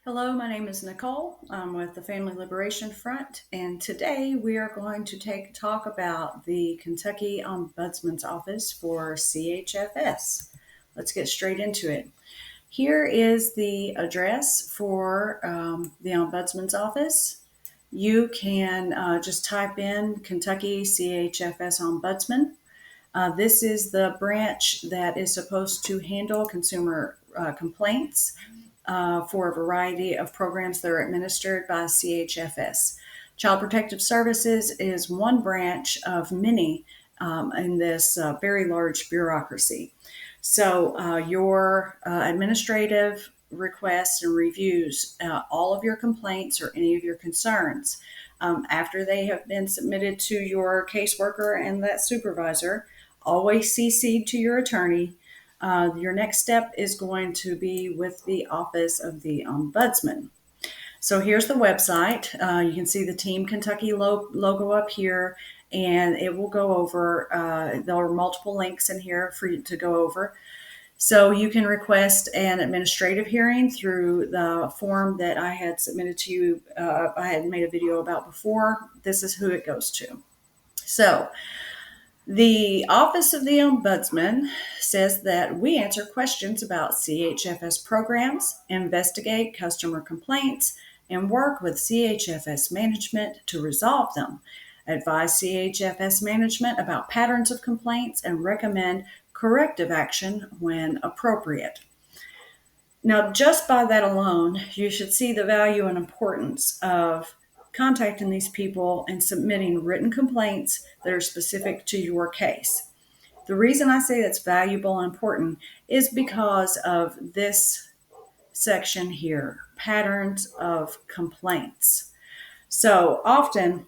Hello, my name is Nicole. I'm with the Family Liberation Front, and today we are going to talk about the Kentucky Ombudsman's Office for CHFS. Let's get straight into it. Here is the address for the Ombudsman's Office. You can just type in Kentucky CHFS Ombudsman. This is the branch that is supposed to handle consumer complaints for a variety of programs that are administered by CHFS. Child Protective Services is one branch of many in this very large bureaucracy. So, your administrative requests and reviews, all of your complaints or any of your concerns, after they have been submitted to your caseworker and that supervisor, always CC'd to your attorney. Your next step is going to be with the Office of the Ombudsman. So here's the website. You can see the Team Kentucky logo up here, and it will go over. There are multiple links in here for you to go over. So you can request an administrative hearing through the form that I had submitted to you. I had made a video about before. This is who it goes to. So the Office of the Ombudsman says that we answer questions about CHFS programs, investigate customer complaints, and work with CHFS management to resolve them, advise CHFS management about patterns of complaints, and recommend corrective action when appropriate. Now, just by that alone, you should see the value and importance of contacting these people and submitting written complaints that are specific to your case. The reason I say that's valuable and important is because of this section here, patterns of complaints. So often,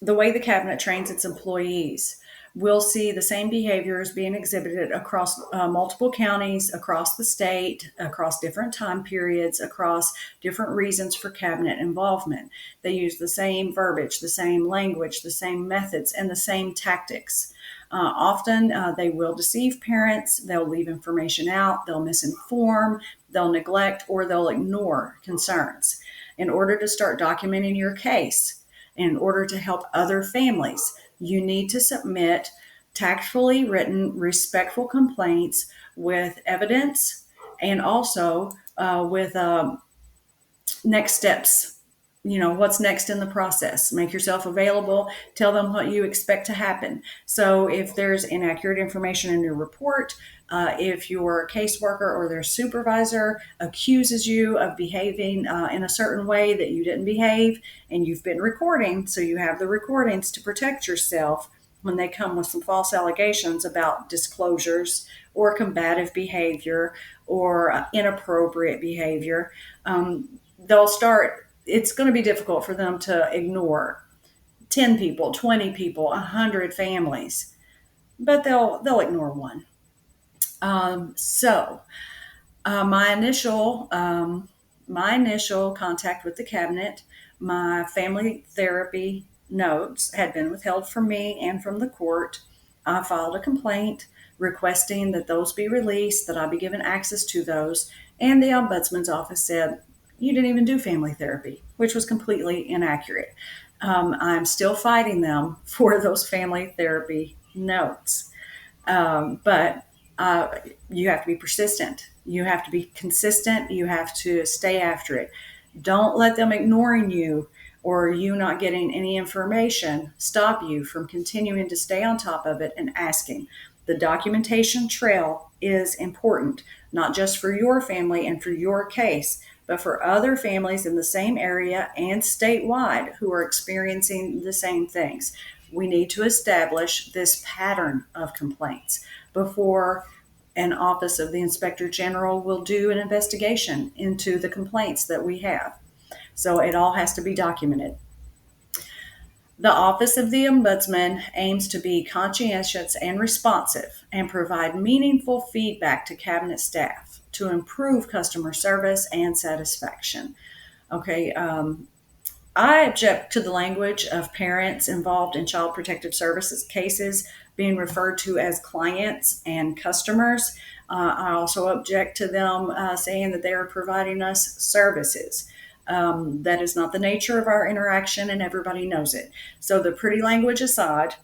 the way the cabinet trains its employees, we'll see the same behaviors being exhibited across multiple counties, across the state, across different time periods, across different reasons for cabinet involvement. They use the same verbiage, the same language, the same methods, and the same tactics. Often they will deceive parents, they'll leave information out, they'll misinform, they'll neglect, or they'll ignore concerns. In order to start documenting your case, in order to help other families, you need to submit tactfully written, respectful complaints with evidence and also with next steps. You know, what's next in the process. Make yourself available. Tell them what you expect to happen. So if there's inaccurate information in your report, if your caseworker or their supervisor accuses you of behaving in a certain way that you didn't behave, and you've been recording, so you have the recordings to protect yourself when they come with some false allegations about disclosures or combative behavior or inappropriate behavior, they'll start. It's going to be difficult for them to ignore 10 people, 20 people, 100 families, but they'll ignore one. My initial contact with the cabinet, my family therapy notes had been withheld from me and from the court. I filed a complaint requesting that those be released, that I be given access to those, and the ombudsman's office said, you didn't even do family therapy, which was completely inaccurate. I'm still fighting them for those family therapy notes. But you have to be persistent. You have to be consistent. You have to stay after it. Don't let them ignoring you or you not getting any information stop you from continuing to stay on top of it and asking. The documentation trail is important, not just for your family and for your case, but for other families in the same area and statewide who are experiencing the same things. We need to establish this pattern of complaints before an office of the inspector general will do an investigation into the complaints that we have. So it all has to be documented. The Office of the Ombudsman aims to be conscientious and responsive and provide meaningful feedback to cabinet staff to improve customer service and satisfaction. Okay, I object to the language of parents involved in child protective services cases being referred to as clients and customers. I also object to them saying that they are providing us services. That is not the nature of our interaction, and everybody knows it. So, the pretty language aside,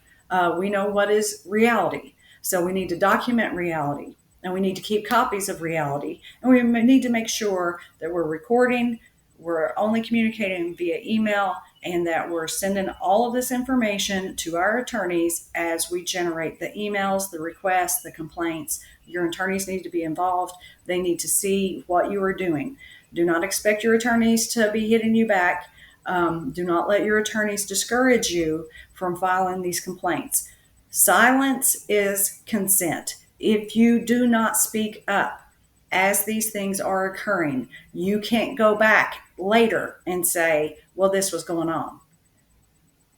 we know what is reality. So, we need to document reality, and we need to keep copies of reality, and we need to make sure that we're recording, we're only communicating via email, and that we're sending all of this information to our attorneys as we generate the emails, the requests, the complaints. Your attorneys need to be involved. They need to see what you are doing. Do not expect your attorneys to be hitting you back. Do not let your attorneys discourage you from filing these complaints. Silence is consent. If you do not speak up as these things are occurring, you can't go back later and say, well, this was going on.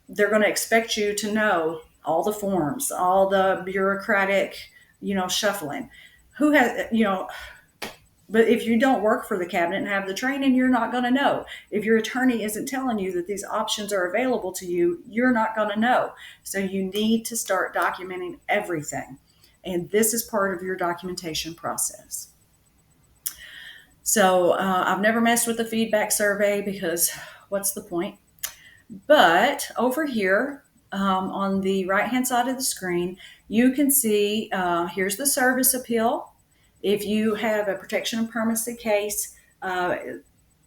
They're going to expect you to know all the forms, all the bureaucratic, shuffling. Who has, but if you don't work for the cabinet and have the training, you're not going to know. If your attorney isn't telling you that these options are available to you, you're not going to know. So you need to start documenting everything. And this is part of your documentation process. So I've never messed with the feedback survey because what's the point? But over here on the right-hand side of the screen, you can see here's the service appeal. If you have a protection and permanency case,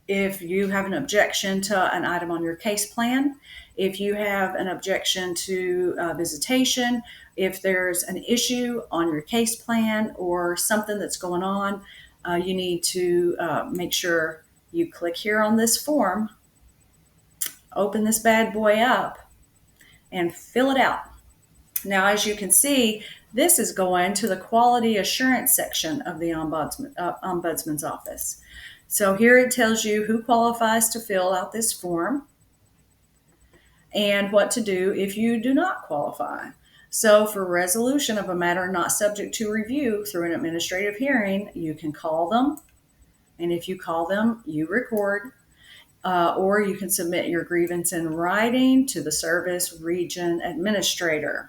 if you have an objection to an item on your case plan, if you have an objection to visitation, if there's an issue on your case plan or something that's going on, you need to make sure you click here on this form, open this bad boy up, and fill it out. Now, as you can see, this is going to the quality assurance section of the Ombudsman's Office. So here it tells you who qualifies to fill out this form and what to do if you do not qualify. So for resolution of a matter not subject to review through an administrative hearing, you can call them. And if you call them, you record. Or you can submit your grievance in writing to the service region administrator.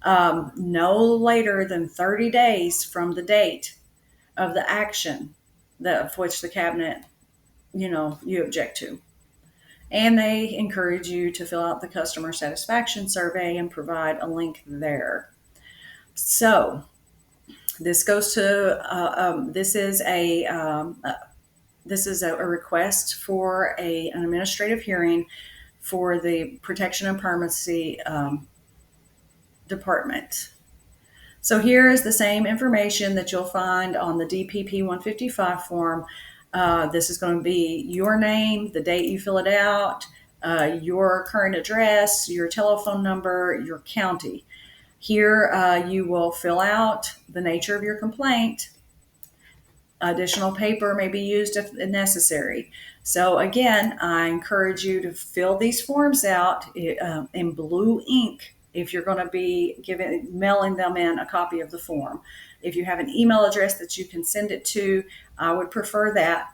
No later than 30 days from the date of the action of which the cabinet, you object to. And they encourage you to fill out the customer satisfaction survey and provide a link there. So this goes to, this is a request for an administrative hearing for the protection and permanency department. So here is the same information that you'll find on the DPP 155 form. This is going to be your name, the date you fill it out, your current address, your telephone number, your county. Here you will fill out the nature of your complaint. Additional paper may be used if necessary. So again, I encourage you to fill these forms out in blue ink if you're going to be mailing them in a copy of the form. If you have an email address that you can send it to, I would prefer that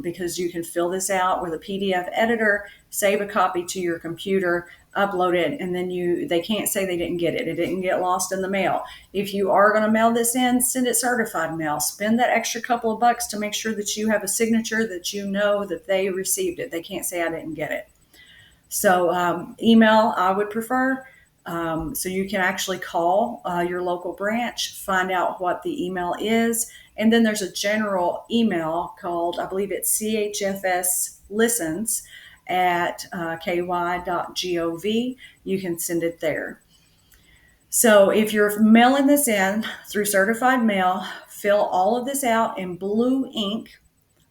because you can fill this out with a PDF editor, save a copy to your computer, upload it, and then they can't say they didn't get it. It didn't get lost in the mail. If you are going to mail this in, send it certified mail. Spend that extra couple of bucks to make sure that you have a signature that you know that they received it. They can't say I didn't get it. So email I would prefer. So you can actually call your local branch, find out what the email is. And then there's a general email called, I believe it's CHFS listens at ky.gov. You can send it there. So if you're mailing this in through certified mail, fill all of this out in blue ink.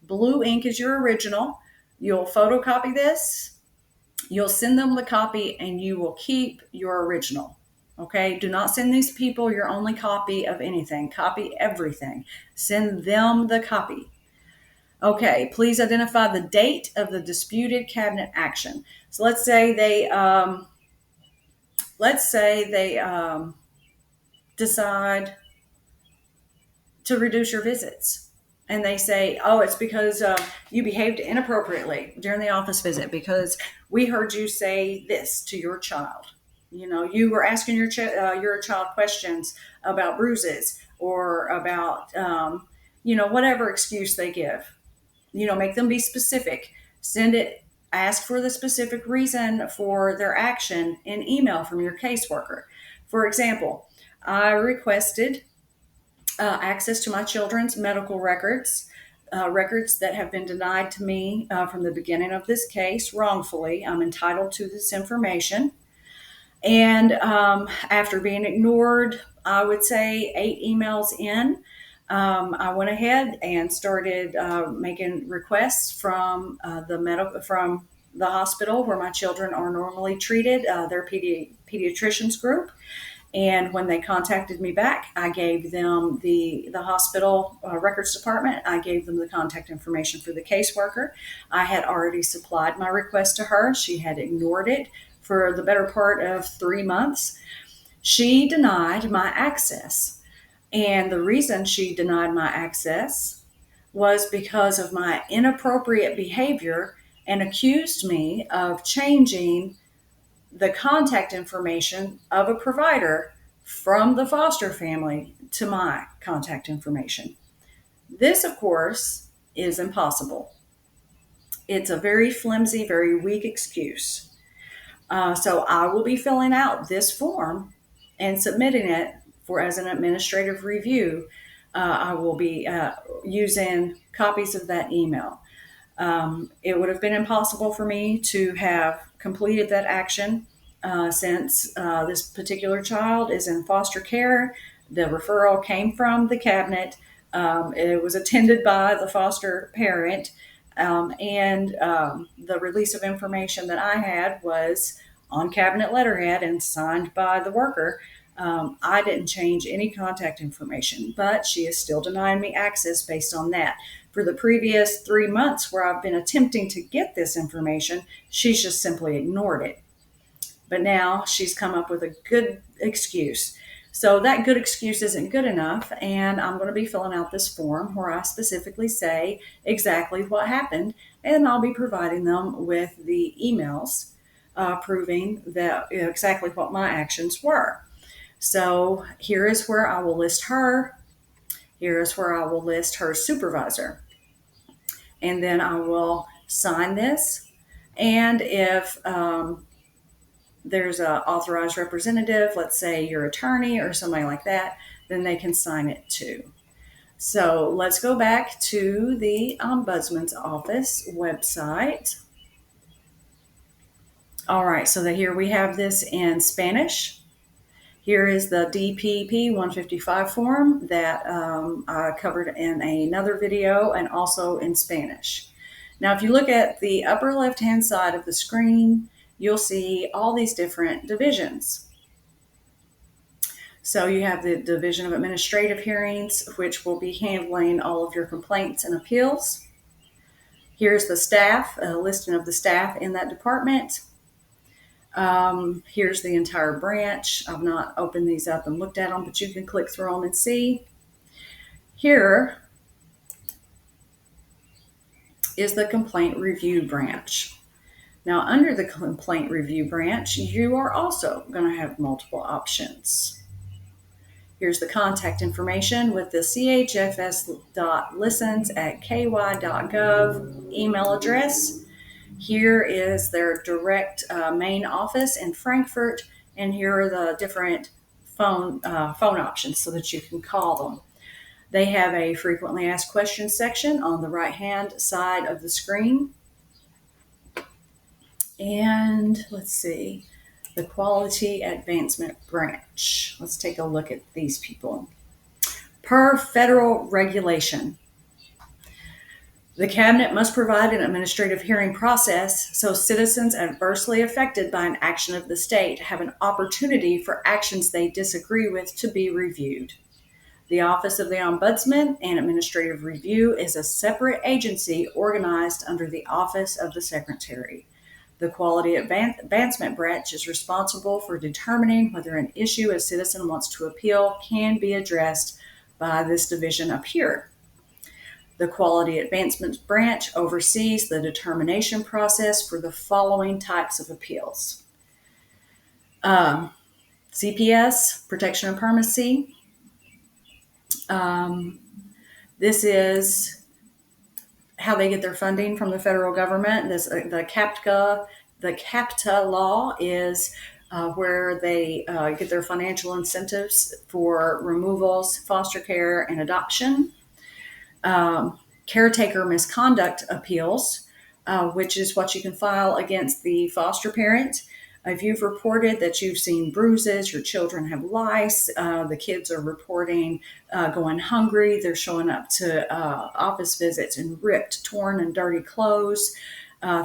Blue ink is your original. You'll photocopy this. You'll send them the copy and you will keep your original. Okay, do not send these people your only copy of anything. Copy everything. Send them the copy. Okay, please identify the date of the disputed cabinet action. So let's say they decide to reduce your visits. And they say, oh, it's because you behaved inappropriately during the office visit because we heard you say this to your child. You were asking your child questions about bruises or about whatever excuse they give. Make them be specific. Send it. Ask for the specific reason for their action in email from your caseworker. For example, I requested access to my children's medical records, records that have been denied to me from the beginning of this case wrongfully. I'm entitled to this information. And after being ignored, I would say 8 emails in, I went ahead and started making requests from from the hospital where my children are normally treated, their pediatricians group. And when they contacted me back, I gave them the hospital records department. I gave them the contact information for the caseworker. I had already supplied my request to her. She had ignored it for the better part of 3 months. She denied my access. And the reason she denied my access was because of my inappropriate behavior and accused me of changing the contact information of a provider from the foster family to my contact information. This, of course, is impossible. It's a very flimsy, very weak excuse. So I will be filling out this form and submitting it for as an administrative review. I will be using copies of that email. It would have been impossible for me to have completed that action since this particular child is in foster care. The referral came from the cabinet. It was attended by the foster parent. The release of information that I had was on cabinet letterhead and signed by the worker. I didn't change any contact information, but she is still denying me access based on that. For the previous 3 months where I've been attempting to get this information, she's just simply ignored it. But now she's come up with a good excuse. So that good excuse isn't good enough, and I'm going to be filling out this form where I specifically say exactly what happened, and I'll be providing them with the emails proving that exactly what my actions were. So here is where I will list her. Here is where I will list her supervisor. And then I will sign this. And if there's an authorized representative, let's say your attorney or somebody like that, then they can sign it too. So let's go back to the Ombudsman's Office website. All right, so here we have this in Spanish. Here is the DPP 155 form that I covered in another video and also in Spanish. Now, if you look at the upper left-hand side of the screen, you'll see all these different divisions. So you have the Division of Administrative Hearings, which will be handling all of your complaints and appeals. Here's the staff, a listing of the staff in that department. Here's the entire branch. I've not opened these up and looked at them, but you can click through them and see. Here is the Complaint Review branch. Now, under the Complaint Review branch, you are also going to have multiple options. Here's the contact information with the chfs.listens@ky.gov email address. Here is their direct main office in Frankfurt, and here are the different phone options so that you can call them. They have a frequently asked questions section on the right-hand side of the screen. And let's see, the Quality Advancement Branch. Let's take a look at these people. Per federal regulation, the cabinet must provide an administrative hearing process so citizens adversely affected by an action of the state have an opportunity for actions they disagree with to be reviewed. The Office of the Ombudsman and Administrative Review is a separate agency organized under the Office of the Secretary. The Quality Advancement Branch is responsible for determining whether an issue a citizen wants to appeal can be addressed by this division up here. The Quality Advancement Branch oversees the determination process for the following types of appeals. Um, CPS, protection and permanency. Um, this is how they get their funding from the federal government. The CAPTA law is where they get their financial incentives for removals, foster care, and adoption. Caretaker misconduct appeals, which is what you can file against the foster parent. If you've reported that you've seen bruises, your children have lice, the kids are reporting going hungry, they're showing up to office visits in ripped, torn, and dirty clothes,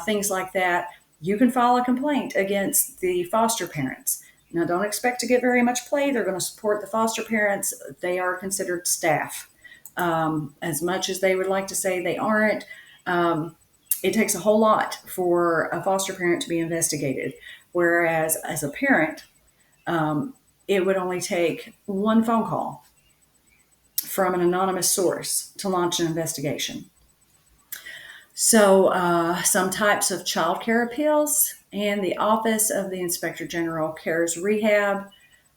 things like that, you can file a complaint against the foster parents. Now, don't expect to get very much play. They're going to support the foster parents. They are considered staff. As much as they would like to say they aren't, it takes a whole lot for a foster parent to be investigated. Whereas as a parent, it would only take one phone call from an anonymous source to launch an investigation. So some types of child care appeals, and the Office of the Inspector General CARES Rehab,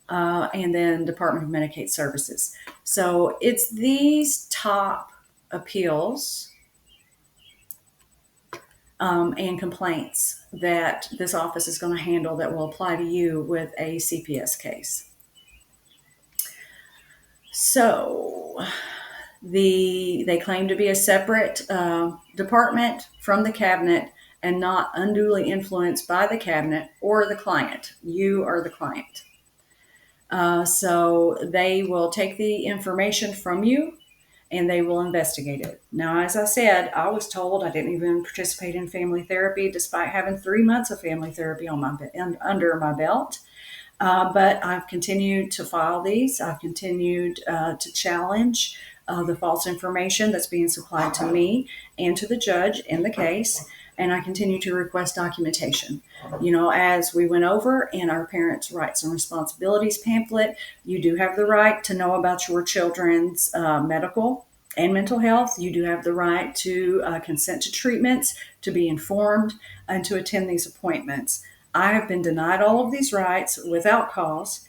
and then Department of Medicaid Services. So it's these top appeals and complaints that this office is going to handle that will apply to you with a CPS case. So they claim to be a separate department from the cabinet and not unduly influenced by the cabinet or the client. You are the client. So they will take the information from you and they will investigate it. Now, as I said, I was told I didn't even participate in family therapy despite having 3 months of family therapy under my belt. But I've continued to file these. I've continued to challenge the false information that's being supplied to me and to the judge in the case. And I continue to request documentation. You know, as we went over in our Parents' Rights and Responsibilities pamphlet, you do have the right to know about your children's medical and mental health. You do have the right to consent to treatments, to be informed, and to attend these appointments. I have been denied all of these rights without cause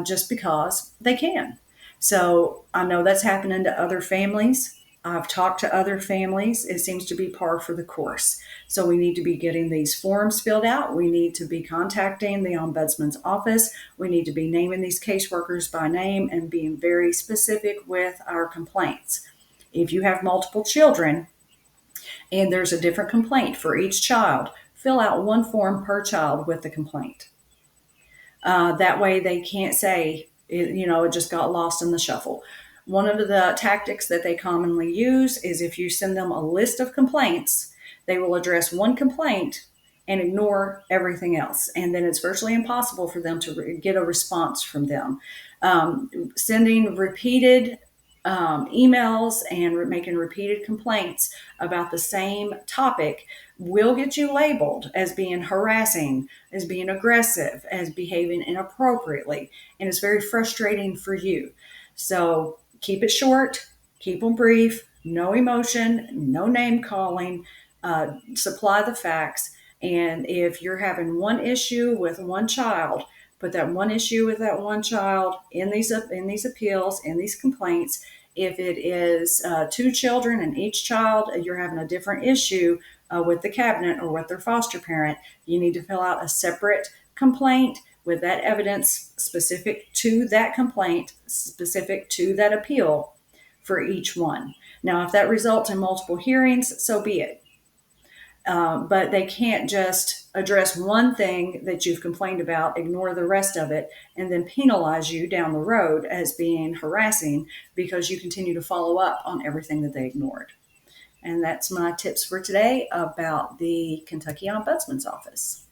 just because they can. So I know that's happening to other families. I've talked to other families. It seems to be par for the course. So we need to be getting these forms filled out. We need to be contacting the Ombudsman's Office. We need to be naming these caseworkers by name and being very specific with our complaints. If you have multiple children and there's a different complaint for each child, fill out one form per child with the complaint. That way they can't say, it just got lost in the shuffle. One of the tactics that they commonly use is if you send them a list of complaints, they will address one complaint and ignore everything else. And then it's virtually impossible for them to get a response from them. Sending repeated emails and making repeated complaints about the same topic will get you labeled as being harassing, as being aggressive, as behaving inappropriately. And it's very frustrating for you. So keep it short, keep them brief, no emotion, no name calling, supply the facts. And if you're having one issue with one child, put that one issue with that one child in these appeals, in these complaints. If it is 2 children and each child, you're having a different issue with the cabinet or with their foster parent, you need to fill out a separate complaint with that evidence specific to that complaint, specific to that appeal for each one. Now, if that results in multiple hearings, so be it. But they can't just address one thing that you've complained about, ignore the rest of it, and then penalize you down the road as being harassing because you continue to follow up on everything that they ignored. And that's my tips for today about the Kentucky Ombudsman's Office.